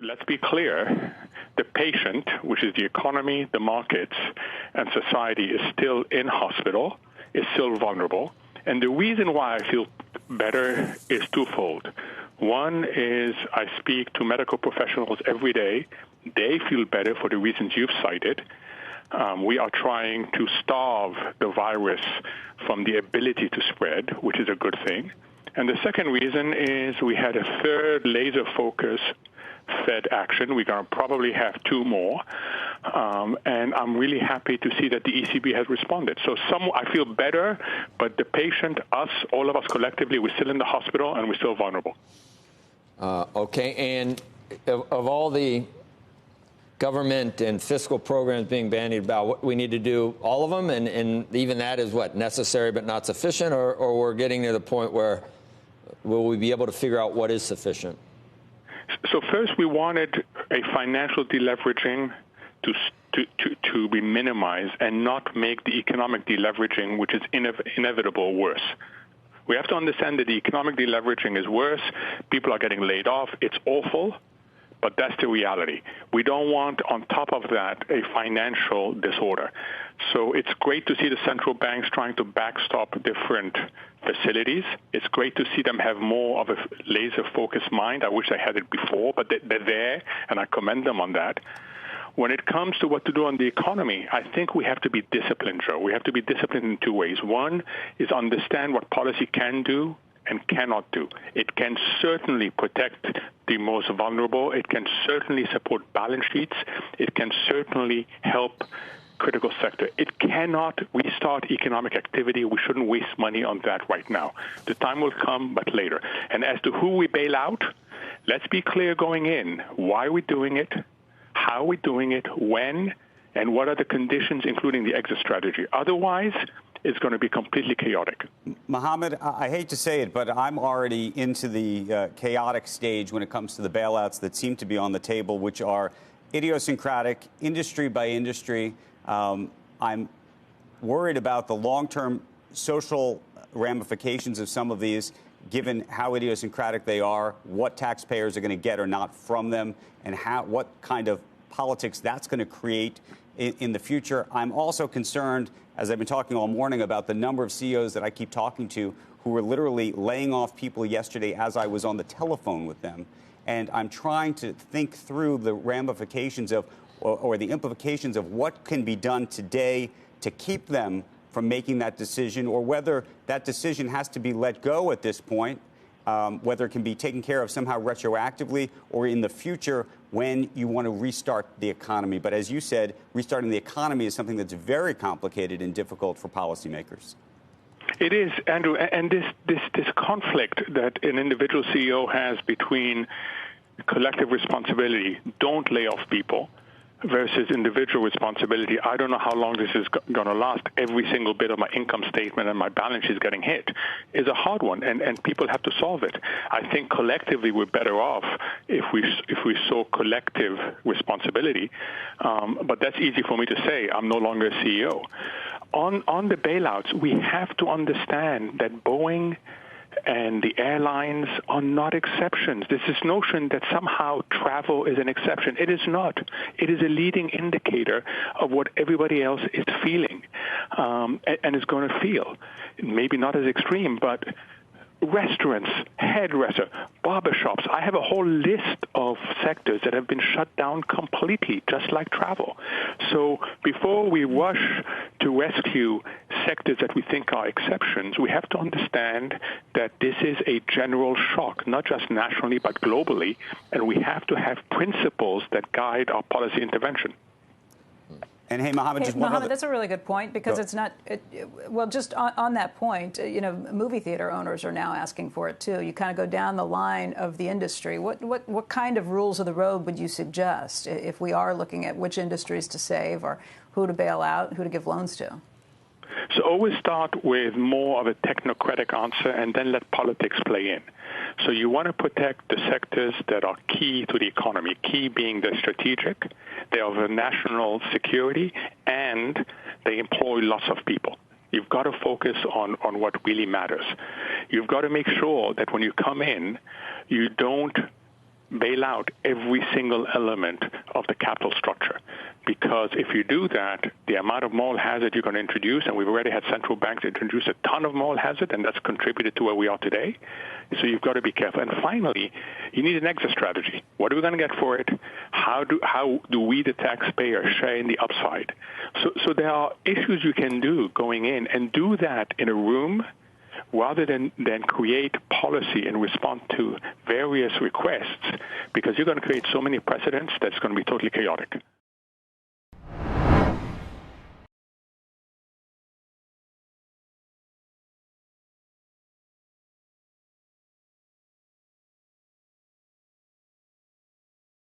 let's be clear, the patient, which is the economy, the markets, and society, is still in hospital, is still vulnerable. And the reason why I feel better is twofold. One is I speak to medical professionals every day. They feel better for the reasons you've cited. We are trying to starve the virus from the ability to spread, which is a good thing. And the second reason is we had a third laser focus Fed action. We're going to probably have two more. And I'm really happy to see that the ECB has responded. So I feel better, but the patient, us, all of us collectively, we're still in the hospital and we're still vulnerable. Okay. And of all the government and fiscal programs being bandied about, what we need to do, all of them, and even that is what, necessary but not sufficient, or we're getting to the point where will we be able to figure out what is sufficient? So first, we wanted a financial deleveraging to be minimized and not make the economic deleveraging, which is inevitable, worse. We have to understand that the economic deleveraging is worse. People are getting laid off. It's awful, but that's the reality. We don't want, on top of that, a financial disorder. So it's great to see the central banks trying to backstop different facilities. It's great to see them have more of a laser-focused mind. I wish I had it before, but they're there, and I commend them on that. When it comes to what to do on the economy, I think we have to be disciplined, Joe. We have to be disciplined in two ways. One is understand what policy can do and cannot do. It can certainly protect the most vulnerable. It can certainly support balance sheets. It can certainly help critical sector. It cannot restart economic activity. We shouldn't waste money on that right now. The time will come, but later. And as to who we bail out, let's be clear going in. Why are we doing it? How are we doing it? When? And what are the conditions, including the exit strategy? Otherwise, it's going to be completely chaotic. Mohamed, I hate to say it, but I'm already into the chaotic stage when it comes to the bailouts that seem to be on the table, which are idiosyncratic, industry by industry. I'm worried about the long-term social ramifications of some of these, given how idiosyncratic they are, what taxpayers are going to get or not from them, and what kind of politics that's going to create in the future. I'm also concerned, as I've been talking all morning, about the number of CEOs that I keep talking to who were literally laying off people yesterday as I was on the telephone with them. And I'm trying to think through the ramifications of or the implications of what can be done today to keep them from making that decision, or whether that decision has to be let go at this point, whether it can be taken care of somehow retroactively or in the future when you want to restart the economy. But as you said, restarting the economy is something that's very complicated and difficult for policymakers. It is, Andrew, and this conflict that an individual CEO has between collective responsibility, don't lay off people, versus individual responsibility. I don't know how long this is going to last. Every single bit of my income statement and my balance sheet is getting hit is a hard one, and people have to solve it. I think collectively we're better off if we saw collective responsibility, but that's easy for me to say. I'm no longer a CEO. On the bailouts, we have to understand that Boeing and the airlines are not exceptions. There's this notion that somehow travel is an exception. It is not. It is a leading indicator of what everybody else is feeling and is going to feel. Maybe not as extreme, but restaurants, hairdresser, barbershops. I have a whole list of sectors that have been shut down completely, just like travel. So before we rush to rescue sectors that we think are exceptions, we have to understand that this is a general shock, not just nationally, but globally, and we have to have principles that guide our policy intervention. And hey, Mohamed, that's a really good point, because it's not, well, just on that point, movie theater owners are now asking for it too. You kind of go down the line of the industry. What kind of rules of the road would you suggest if we are looking at which industries to save or who to bail out, who to give loans to? So always start with more of a technocratic answer and then let politics play in. So you want to protect the sectors that are key to the economy, key being the strategic, they are the national security, and they employ lots of people. You've got to focus on what really matters. You've got to make sure that when you come in, you don't bail out every single element of the capital structure. Because if you do that, the amount of moral hazard you're going to introduce, and we've already had central banks introduce a ton of moral hazard, and that's contributed to where we are today. So you've got to be careful. And finally, you need an exit strategy. What are we going to get for it? How do we, the taxpayer, share in the upside? So there are issues you can do going in, and do that in a room rather than create policy and respond to various requests, because you're going to create so many precedents that's going to be totally chaotic.